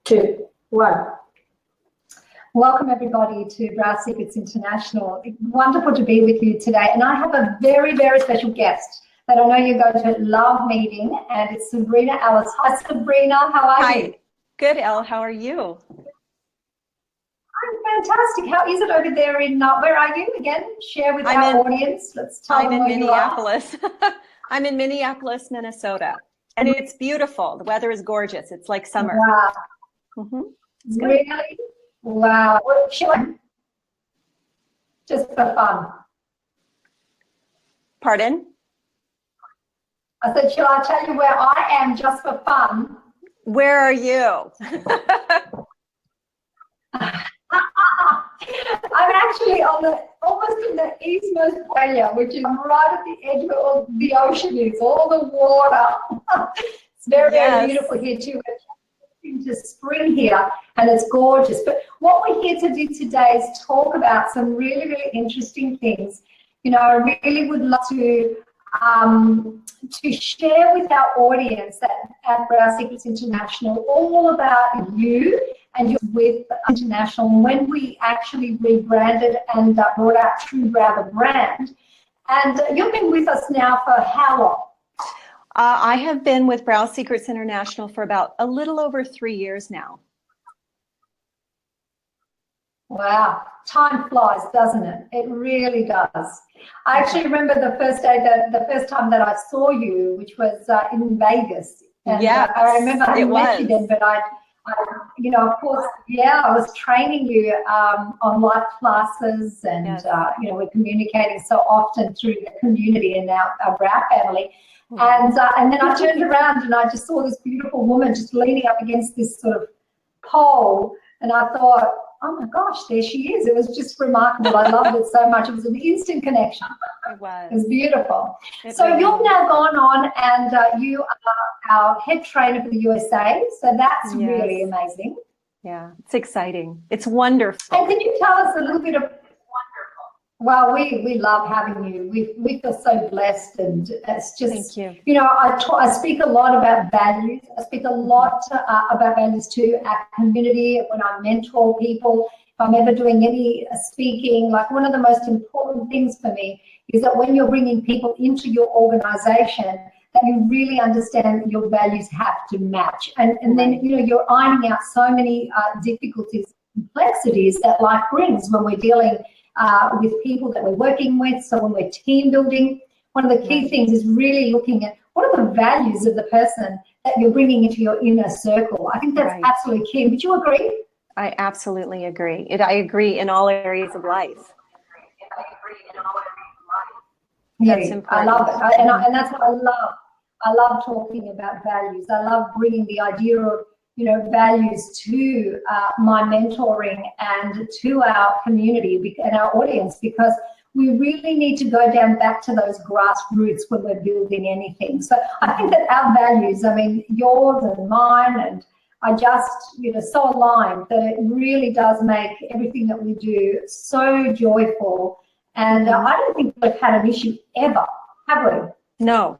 Two, one. Welcome everybody to Brow Secrets International. It's wonderful to be with you today, and I have a very, very special guest that I know you're going to love meeting, and it's Sabrina Ellis. Hi Sabrina, how are you? Hi, good Elle, how are you? I'm fantastic. How is it over there in, where are you again? Share with our audience. Let's tell them where you are. I'm in Minneapolis. I'm in Minneapolis, Minnesota, and it's beautiful. The weather is gorgeous. It's like summer. Wow. It's good. Really? Wow. Well, just for fun. Pardon? I said, shall I tell you where I am just for fun? Where are you? I'm actually almost in the eastmost area, which is right at the edge where all the ocean is, all the water. It's very, very beautiful here too. We're into spring here, and it's gorgeous. But what we're here to do today is talk about some really, really interesting things. You know, I really would love to share with our audience at Brow Secrets International all about you and your with International, when we actually rebranded and brought out True Brow, the brand. And you've been with us now for how long? I have been with Brow Secrets International for about a little over 3 years now. Wow, time flies, doesn't it? It really does. I actually remember the first time that I saw you, which was in Vegas. And, yeah, I remember I met you then, but I, you know, of course, I was training you on live classes, and you know, we're communicating so often through the community and our Brow family. And then I turned around and I just saw this beautiful woman just leaning up against this sort of pole, and I thought, oh my gosh, there she is. It was just remarkable. I loved it so much. It was an instant connection. It was. It was beautiful. So you've now gone on, and you are our head trainer for the USA. So that's really amazing. Yeah, it's exciting. It's wonderful. And can you tell us a little bit of Well, we love having you. We feel so blessed, and it's just, thank you. You know, I speak a lot about values. I speak a lot about values to our community when I mentor people. If I'm ever doing any speaking, like one of the most important things for me is that when you're bringing people into your organization, that you really understand your values have to match. And then, you know, you're ironing out so many difficulties, complexities that life brings when we're dealing with people that we're working with. So when we're team building, one of the key things is really looking at what are the values of the person that you're bringing into your inner circle. I think that's absolutely key. Would you agree? I absolutely agree. I agree in all areas of life. That's important. I love it. And that's what I love. I love talking about values. I love bringing the idea of, you know, values to my mentoring and to our community and our audience, because we really need to go down back to those grassroots when we're building anything. So I think that our values, I mean, yours and mine, and are just, you know, so aligned that it really does make everything that we do so joyful. And I don't think we've had an issue ever, have we? No.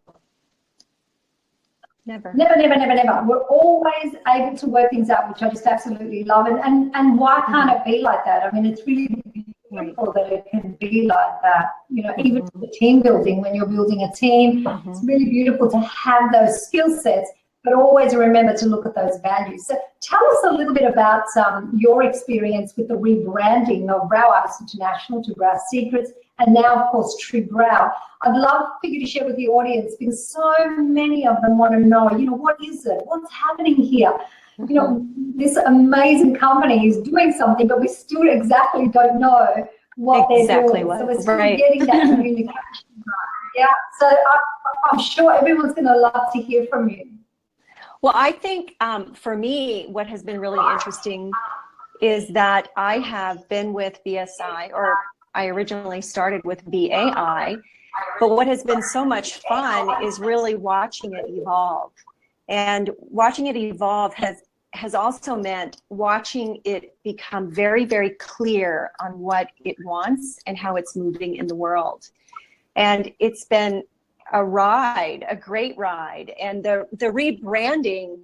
Never. Never, never, never, never. We're always able to work things out, which I just absolutely love. And why can't it be like that? I mean, it's really beautiful that it can be like that. You know, even the team building, when you're building a team, it's really beautiful to have those skill sets, but always remember to look at those values. So tell us a little bit about your experience with the rebranding of Brow Artists International to Brow Secrets, and now, of course, True Brow. I'd love for you to share with the audience, because so many of them want to know, you know, what is it? What's happening here? You know, this amazing company is doing something, but we still exactly don't know what they're doing. So we're still getting that communication right. Yeah, so I'm sure everyone's going to love to hear from you. Well, I think for me, what has been really interesting is that I have been with BSI, or I originally started with BAI, but what has been so much fun is really watching it evolve. And watching it evolve has also meant watching it become very, very clear on what it wants and how it's moving in the world. And it's been a ride, a great ride. And the rebranding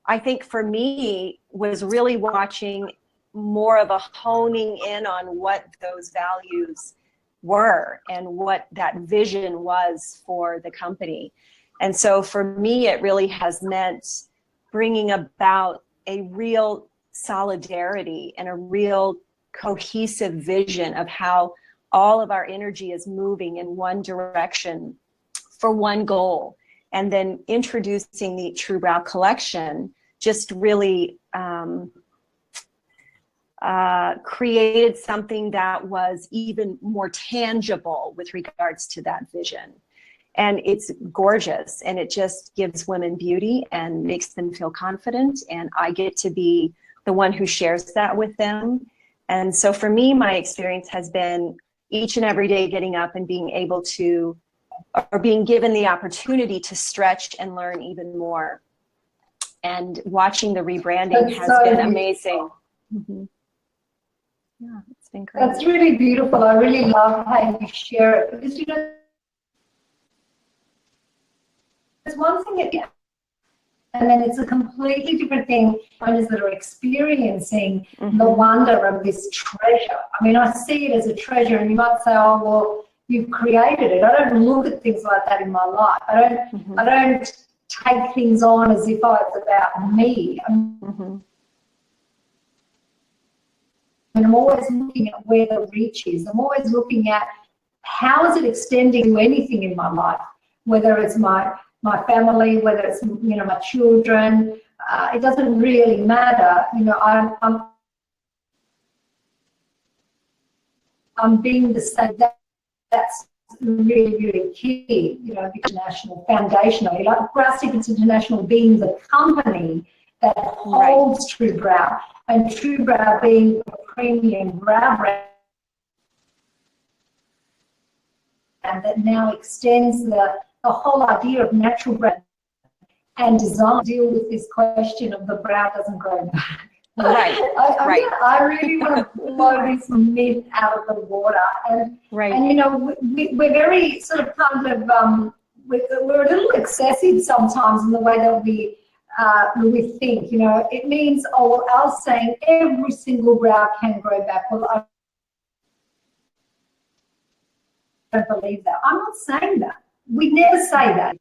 I think for me was really watching more of a honing in on what those values were and what that vision was for the company. And so for me, it really has meant bringing about a real solidarity and a real cohesive vision of how all of our energy is moving in one direction for one goal. And then introducing the True Brow collection just really created something that was even more tangible with regards to that vision. And it's gorgeous, and it just gives women beauty and makes them feel confident. And I get to be the one who shares that with them. And so for me, my experience has been each and every day getting up and being able to, or being given the opportunity to stretch and learn even more. And watching the rebranding has been amazing. Mm-hmm. Yeah, it's been great. That's really beautiful. I really love how you share it, because, you know, there's one thing, and then it's a completely different thing when owners that are experiencing the wonder of this treasure. I mean, I see it as a treasure, and you might say, oh, well, you've created it. I don't look at things like that in my life. I don't take things on as if it's about me. And I'm always looking at where the reach is. I'm always looking at how is it extending to anything in my life, whether it's my family, whether it's, you know, my children. It doesn't really matter. You know, I'm being the same. That's really, really key. You know, international, foundational. Like Brow Secrets International being the company that holds True Brow, and True Brow being a premium brow brand that now extends the whole idea of natural brand and design, deal with this question of the brow doesn't grow back. I really want to blow this myth out of the water, and you know, we're very sort of kind of we're a little excessive sometimes in the way that we think. You know, it means, oh, well, I was saying every single brow can grow back. Well, I don't believe that. I'm not saying that. We never say that.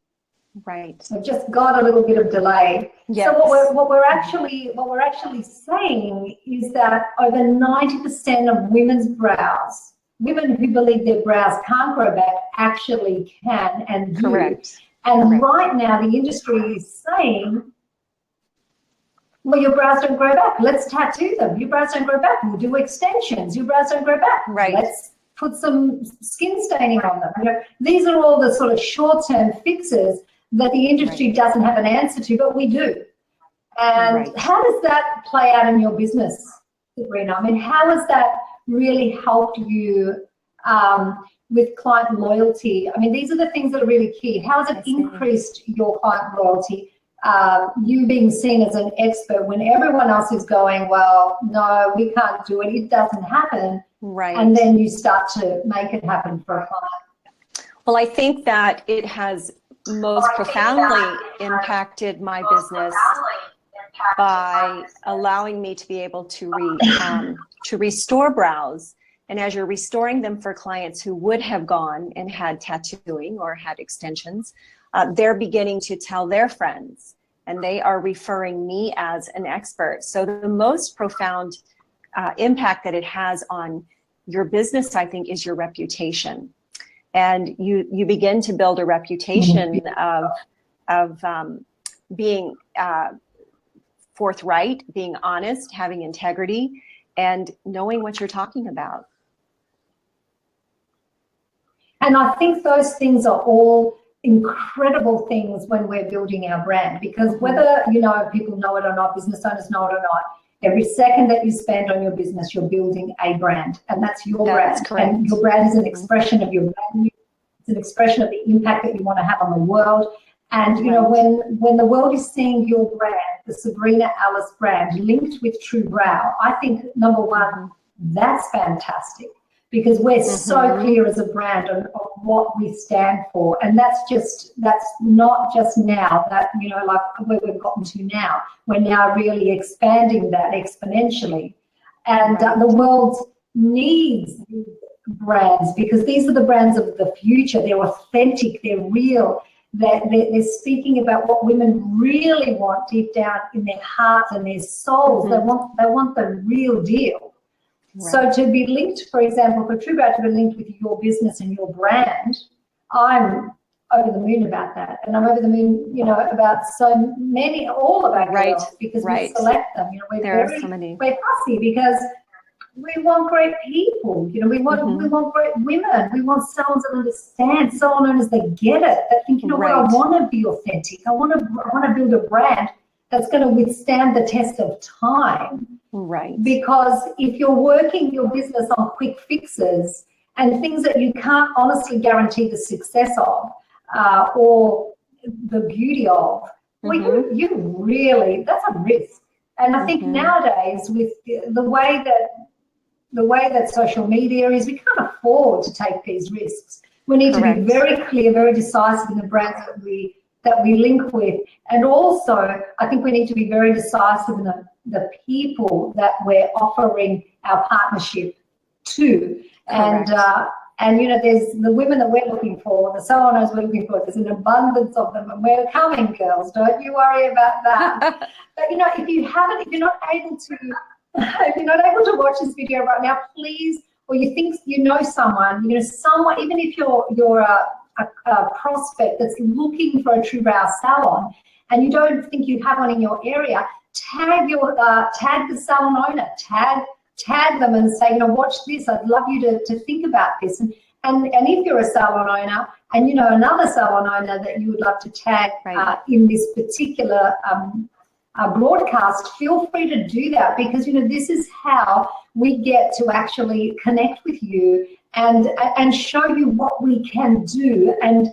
Right. We've just got a little bit of delay. Yes. So what we're actually saying is that over 90% of women's brows, women who believe their brows can't grow back, actually can and do. Correct. And right now the industry is saying, well, your brows don't grow back. Let's tattoo them. Your brows don't grow back. We'll do extensions. Your brows don't grow back. Right. Let's put some skin staining on them. You know, these are all the sort of short-term fixes that the industry doesn't have an answer to, but we do. And how does that play out in your business, Sabrina? I mean, how has that really helped you with client loyalty? I mean, these are the things that are really key. How has it increased your client loyalty? You being seen as an expert when everyone else is going, well, no, we can't do it. It doesn't happen. Right. And then you start to make it happen for a client. Well, I think that it has most profoundly impacted my business by allowing me to be able to restore brows. And as you're restoring them for clients who would have gone and had tattooing or had extensions, they're beginning to tell their friends, and they are referring me as an expert. So the most profound impact that it has on your business, I think, is your reputation. And you begin to build a reputation of being forthright, being honest, having integrity, and knowing what you're talking about. And I think those things are all incredible things when we're building our brand, because whether, you know, people know it or not, business owners know it or not, every second that you spend on your business, you're building a brand, and that's your brand. Correct. And your brand is an expression of your value. It's an expression of the impact that you want to have on the world. And, you know, when the world is seeing your brand, the Sabrina Alice brand linked with True Brow, I think, number one, that's fantastic. because we're so clear as a brand on what we stand for. And that's not just now that, you know, like where we've gotten to now. We're now really expanding that exponentially. And the world needs these brands, because these are the brands of the future. They're authentic, they're real, they're speaking about what women really want deep down in their hearts and their souls. They want the real deal. So to be linked, for example, for Truebrow to be linked with your business and your brand, I'm over the moon about that. And I'm over the moon, you know, about so many, all of our girls, because we select them. You know, we're fussy because we want great people. You know, we want great women. We want salons that understand, salon owners that get it, that think, you know what, I want to be authentic. I want to build a brand that's going to withstand the test of time. Right. Because if you're working your business on quick fixes and things that you can't honestly guarantee the success of or the beauty of, well, you really, that's a risk. And I think nowadays, with the way that social media is, we can't afford to take these risks. We need to be very clear, very decisive in the brands that we link with. And also, I think we need to be very decisive in the people that we're offering our partnership to. And you know, there's the women that we're looking for, the salon owners we're looking for, there's an abundance of them, and we're coming, girls, don't you worry about that. But you know, if you're not able to watch this video right now, please, or you think you know someone, even if you're a prospect that's looking for a Truebrow salon and you don't think you have one in your area, tag the salon owner, tag them and say, you know, watch this, I'd love you to think about this. And if you're a salon owner and you know another salon owner that you would love to tag in this particular broadcast, feel free to do that, because you know, this is how we get to actually connect with you and show you what we can do. And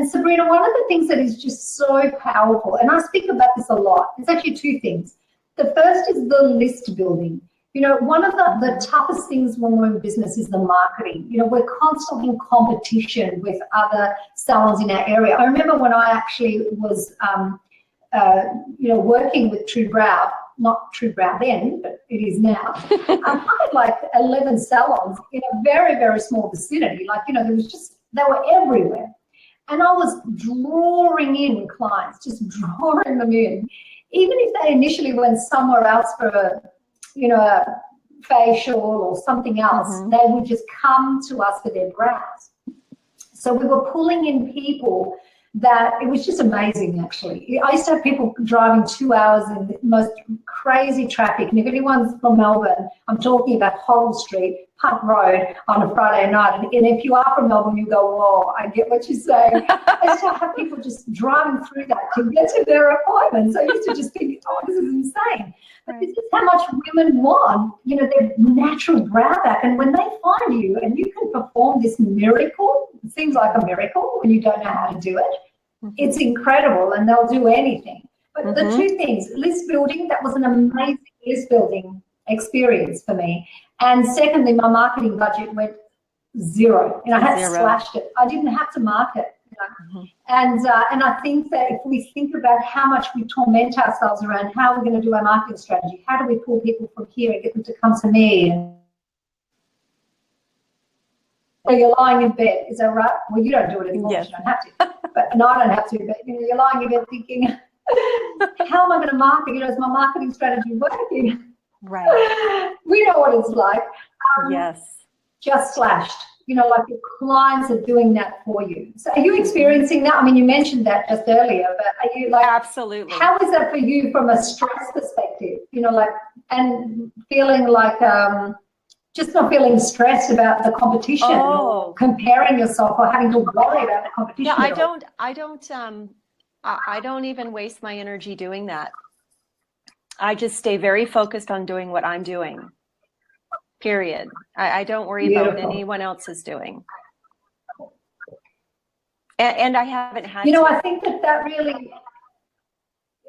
Sabrina, one of the things that is just so powerful, and I speak about this a lot, it's actually two things. The first is the list building. You know, one of the toughest things when we're in business is the marketing. You know, we're constantly in competition with other salons in our area. I remember when I actually was, you know, working with Truebrow, not Truebrow then, but it is now. I had like 11 salons in a very, very small vicinity. Like, you know, they were everywhere. And I was drawing in clients, just drawing them in. Even if they initially went somewhere else for a facial or something else, they would just come to us for their brows. So we were pulling in people that it was just amazing, actually. I used to have people driving 2 hours in the most crazy traffic. And if anyone's from Melbourne, I'm talking about Horal Street, Punt Road on a Friday night. And if you are from Melbourne, you go, whoa, I get what you're saying. I used to have people just driving through that to get to their appointments. I used to just think, oh, this is insane. But this is how much women want, you know, their natural brow back. And when they find you and you can perform this miracle, it seems like a miracle when you don't know how to do it. It's incredible, and they'll do anything. But the two things, list building, that was an amazing list building experience for me. And secondly, my marketing budget went zero, and I had slashed it. I didn't have to market. You know? And I think that if we think about how much we torment ourselves around how we're going to do our marketing strategy, how do we pull people from here and get them to come to me? And so you're lying in bed, is that right? Well, you don't do it anymore, you don't have to. But no, I don't have to, but you know, you're lying in bed thinking, how am I going to market? You know, is my marketing strategy working? Right. We know what it's like. Just slashed. You know, like your clients are doing that for you. So are you experiencing that? I mean, you mentioned that just earlier, but are you like, absolutely. How is that for you from a stress perspective? You know, like, and feeling like, just not feeling stressed about the competition or comparing yourself or having to worry about the competition. Yeah, I don't even waste my energy doing that. I just stay very focused on doing what I'm doing. Period. I don't worry about what anyone else is doing. And I haven't had to. I think that really,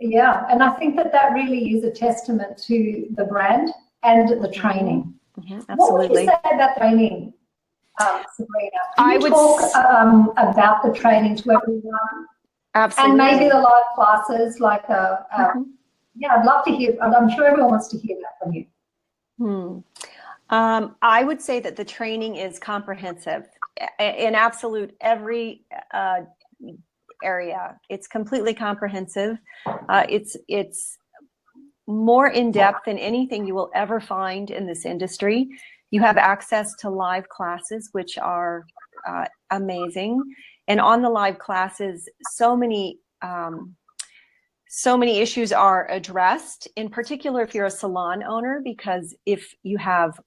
and I think that really is a testament to the brand and the training. What would you Absolutely. say about training, Sabrina? Can I you would talk about the training to everyone? absolutely. And maybe the live classes, like, yeah, I'd love to hear, and I'm sure everyone wants to hear that from you. I would say that the training is comprehensive in absolute every area. It's completely comprehensive. It's more in depth than anything you will ever find in this industry. You have access to live classes, which are amazing. And on the live classes, so many issues are addressed, in particular if you're a salon owner, because if you have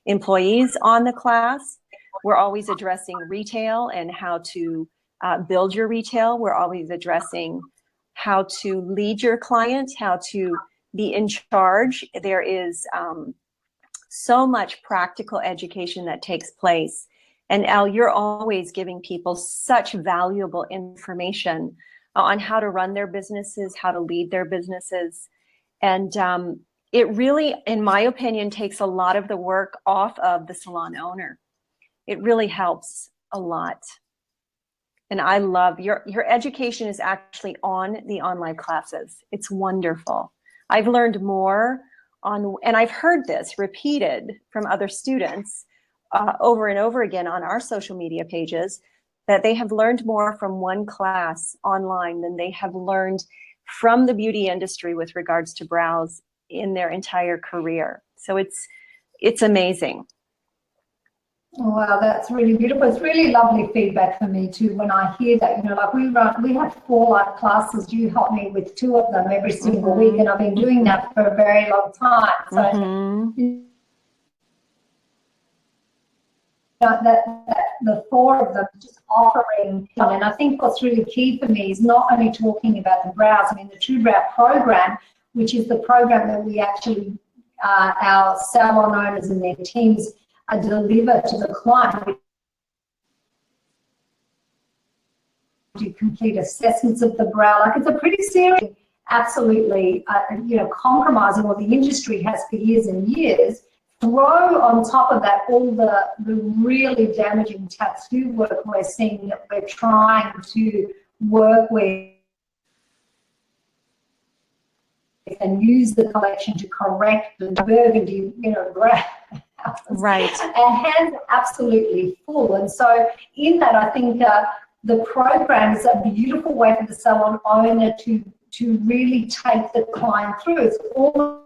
employees on the class, we're always addressing retail and how to build your retail. We're always addressing how to lead your client, how to be in charge. There is so much practical education that takes place. And Al, you're always giving people such valuable information on how to run their businesses, how to lead their businesses. And it really, in my opinion, takes a lot of the work off of the salon owner. It really helps a lot. And I love your education is actually on the online classes. It's wonderful. I've learned more and I've heard this repeated from other students over and over again on our social media pages, that they have learned more from one class online than they have learned from the beauty industry with regards to brows in their entire career. So it's amazing. Wow, that's really beautiful. It's really lovely feedback for me too when I hear that. You know, like we have 4 live classes. You help me with 2 of them every single week, and I've been doing that for a very long time. So that the 4 of them just offering, and I think what's really key for me is not only talking about the brows. I mean, the True Brow program, which is the program that we actually our salon owners and their teams deliver to the client. Do complete assessments of the brow. Like, it's a pretty serious, absolutely, you know, compromising what the industry has for years and years. Throw on top of that all the really damaging tattoo work we're seeing that we're trying to work with and use the collection to correct the burgundy, you know, brow. Right. Our hands are absolutely full. And so in that, I think the program is a beautiful way for the salon owner to really take the client through. It's almost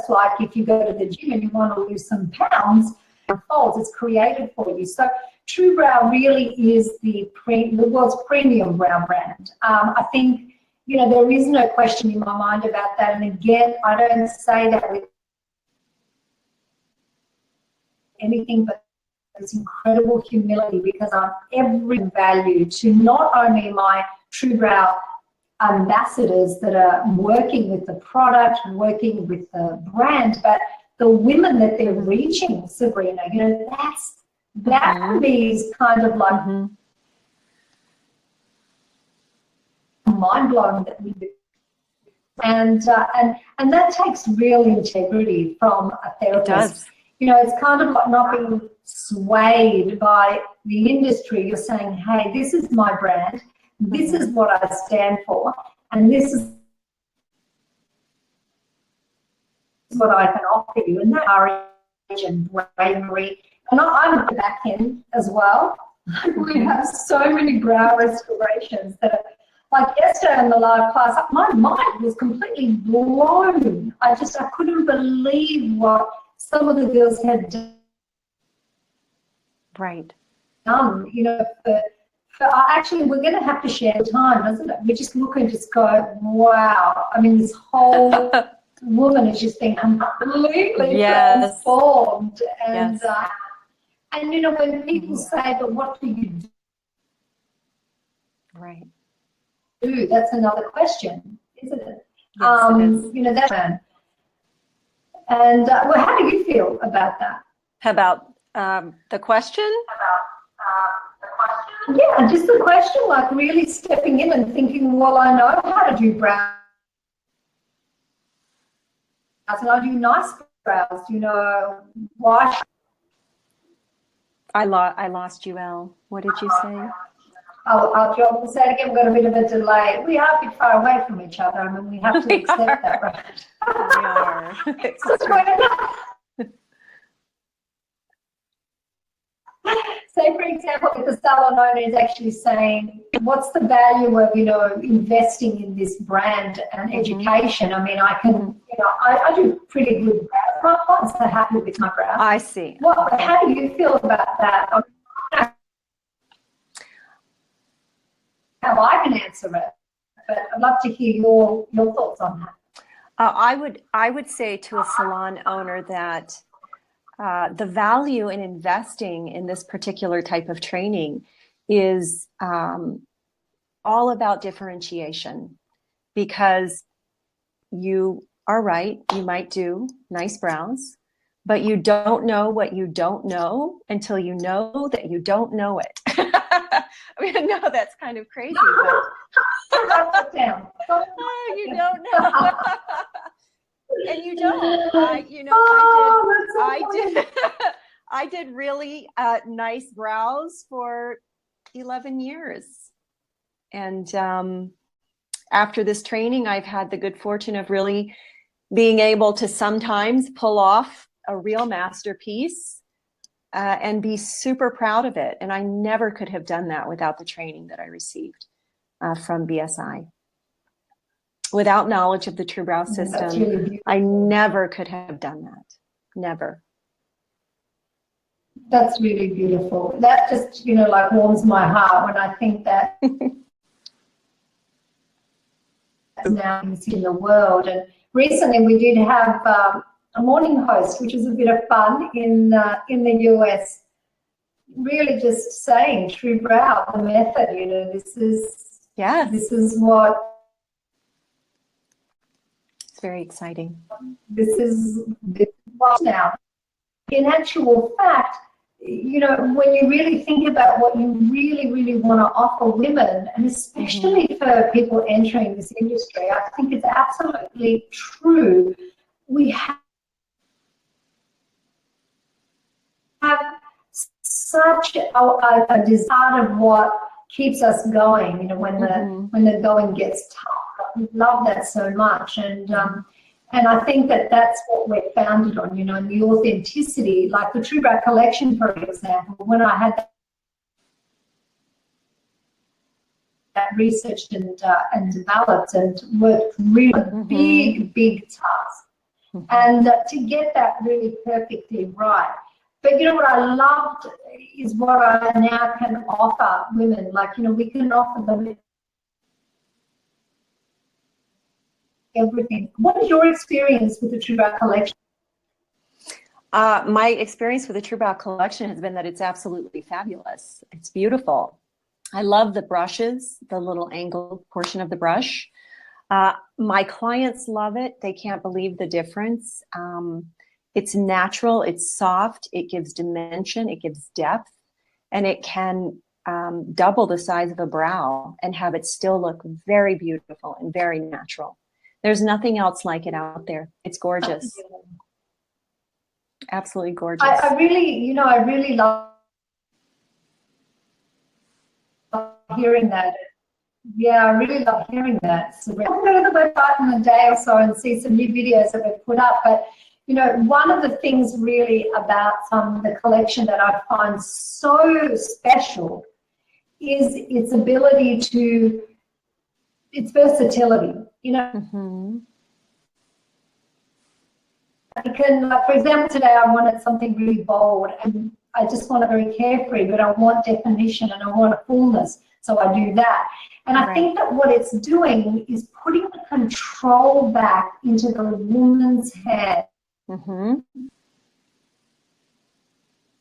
like if you go to the gym and you want to lose some pounds, it's created for you. So True Brow really is the world's premium brow brand. I think, you know, there is no question in my mind about that. And again, I don't say that with anything but this incredible humility, because I'm every value to not only my True Brow ambassadors that are working with the product, working with the brand, but the women that they're reaching, Sabrina. You know, that for me is kind of like mind-blowing that we do. And that takes real integrity from a therapist. It does. You know, it's kind of like not being swayed by the industry. You're saying, hey, this is my brand, this is what I stand for, and this is what I can offer you. And that courage and bravery. And I'm at the back end as well. We have so many brow restorations that are, like yesterday in the live class, my mind was completely blown. I couldn't believe what some of the girls had done. Right. You know, actually, we're going to have to share time, isn't it? We just look and just go, wow. I mean, this whole woman has just been completely transformed. And, and, you know, when people say, but what do you do? Right. That's another question, isn't it? Yes, it is. You know, that's and well, how do you feel about that? How about the question? Yeah, just the question, like really stepping in and thinking, well, I know how to do brow and I do nice brows, you know, wash. I lost you, Elle. What did you say? I'll drop and say it again. We've got a bit of a delay. We are a bit far away from each other. I mean, we have to accept that, right? We are. Say, for example, if the salon owner is actually saying, what's the value of, you know, investing in this brand and education? I mean, I can, you know, I do pretty good brows. My clients are happy with my brows. I see. How do you feel about that? I mean, how I can answer it, but I'd love to hear your thoughts on that. I would say to a salon owner that the value in investing in this particular type of training is all about differentiation, because you are right, you might do nice brows, but you don't know what you don't know until you know that you don't know it. I mean, I know that's kind of crazy, but you don't know. And you don't. I did really nice brows for 11 years. And after this training, I've had the good fortune of really being able to sometimes pull off a real masterpiece and be super proud of it. And I never could have done that without the training that I received from BSI. Without knowledge of the True Brow system, really I never could have done that. Never. That's really beautiful. That just, you know, like warms my heart when I think that now in the world. And recently we did have a morning host, which was a bit of fun in the US. Really just saying True Brow, the method, you know, this is what. Very exciting. This is now. In actual fact, you know, when you really think about what you really, really want to offer women, and especially for people entering this industry, I think it's absolutely true. We have such a desire of what keeps us going, you know, when the going gets tough. We love that so much, and I think that that's what we're founded on, you know, and the authenticity, like the True Brow collection, for example. When I had that researched and developed and worked really big task, and to get that really perfectly right. But you know what I loved is what I now can offer women. Like, you know, we can offer them everything. What is your experience with the True Brow collection? My experience with the True Brow collection has been that it's absolutely fabulous. It's beautiful. I love the brushes, the little angled portion of the brush. My clients love it. They can't believe the difference. It's natural, it's soft, it gives dimension, it gives depth, and it can double the size of a brow and have it still look very beautiful and very natural. There's nothing else like it out there. It's gorgeous. Absolutely gorgeous. I really love hearing that. Yeah, I really love hearing that. So I'll go to the website in a day or so and see some new videos that we've put up. But, you know, one of the things really about the collection that I find so special is its ability to, its versatility. You know, it can, for example, today I wanted something really bold, and I just want it very carefree, but I want definition and I want a fullness, so I do that. And I think that what it's doing is putting the control back into the woman's head.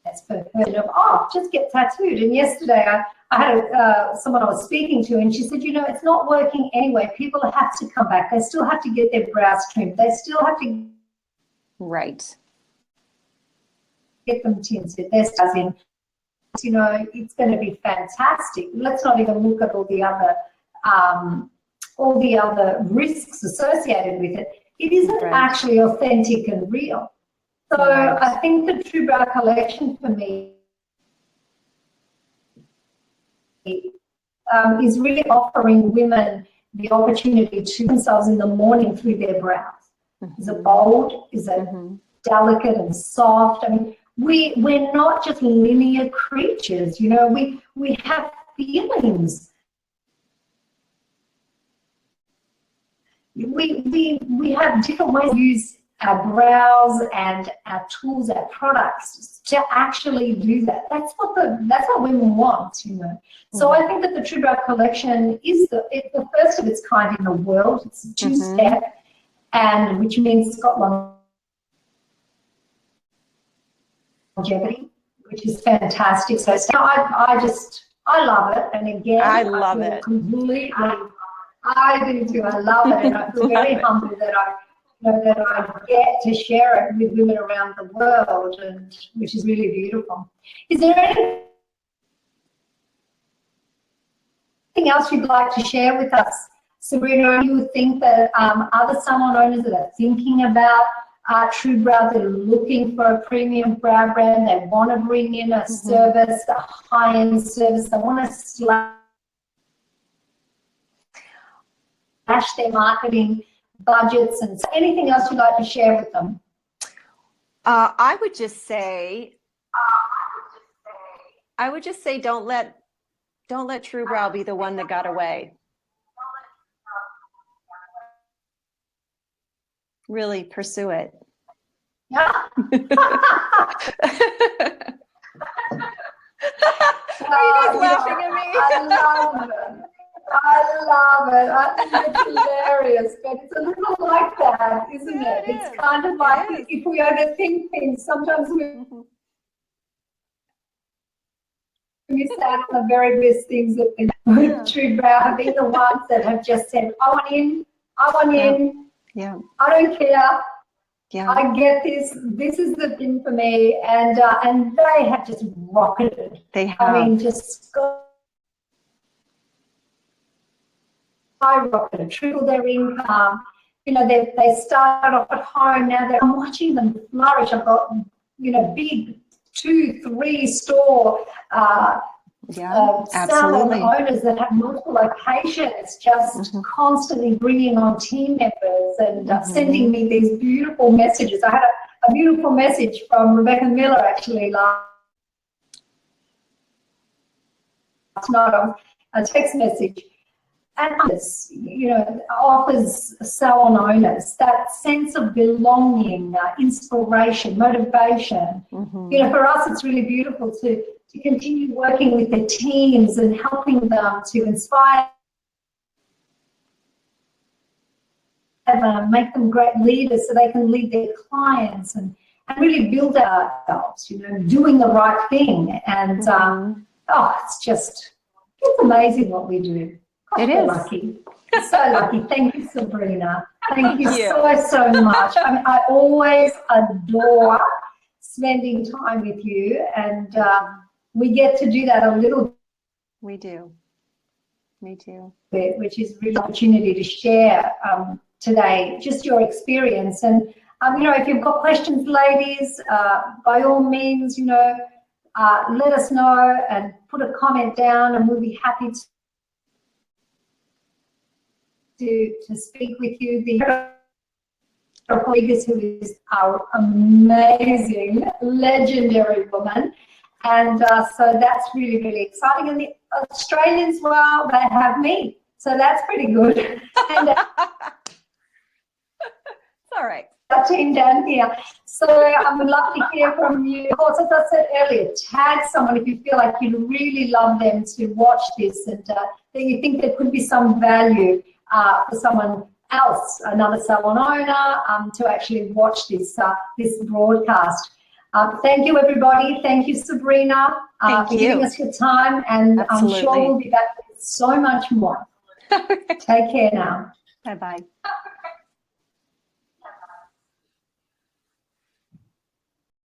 That's perfect. Oh, just get tattooed. And yesterday I had someone I was speaking to, and she said, you know, it's not working anyway. People have to come back. They still have to get their brows trimmed. They still have to get them tinted. Their stars in. You know, it's going to be fantastic. Let's not even look at all the other risks associated with it. it isn't actually authentic and real. So I think the True Brow collection for me is really offering women the opportunity to themselves in the morning through their brows. Is it bold? Is it delicate and soft? I mean, we're not just linear creatures, you know, we have feelings. We have different ways to use our brows and our tools, our products to actually do that. That's what women want, you know. So I think that the True Brow collection is the first of its kind in the world. It's a two-step, and which means it's got longevity, which is fantastic. So I love it, and again, I love it completely. I do too. I love it, and I feel very humble that I get to share it with women around the world, and which is really beautiful. Is there anything else you'd like to share with us, Sabrina? You would think that other salon owners that are thinking about True Brow, they're looking for a premium brow brand, they want to bring in a service, a high-end service, they want to slash their marketing budgets, and anything else you'd like to share with them? I would just say don't let True Brow be the one that got away. Really pursue it. Yeah. Are you guys laughing at me? I love it. I think it's hilarious, but it's a little like that, isn't it? It's kind of like if we overthink things, sometimes we miss out on the very best things that True Brow have been the ones that have just said, I want in. Yeah. I don't care. Yeah. I get this. This is the thing for me, and they have just rocketed. They have. I mean, just skyrocketed, triple their income. You know, they started off at home. Now I'm watching them flourish. I've got, you know, big 2-3 store salon owners that have multiple locations, just constantly bringing on team members and sending me these beautiful messages. I had a beautiful message from Rebecca Miller actually last night, a text message, and this, you know, offers salon owners that sense of belonging, inspiration, motivation. You know, for us, it's really beautiful to continue working with their teams and helping them to inspire them, make them great leaders so they can lead their clients and really build ourselves, you know, doing the right thing. And it's amazing what we do. It is. Lucky. So lucky. Thank you, Sabrina. Thank you so much. I mean, I always adore spending time with you, and we get to do that a little. We do. Me too. Bit, which is really an opportunity to share today, just your experience. And you know, if you've got questions, ladies, by all means, you know, let us know and put a comment down, and we'll be happy to speak with you. The Rodriguez, who is our amazing, legendary woman. And so that's really, really exciting. And the Australians, well, they have me. So that's pretty good. And it's all right. Our team down here. So I would love to hear from you. Of course, as I said earlier, tag someone if you feel like you'd really love them to watch this, and that you think there could be some value for someone else, another salon owner, to actually watch this this broadcast. Thank you, everybody. Thank you, Sabrina, for giving us your time, and I'm sure we'll be back with so much more. Take care now. Bye-bye.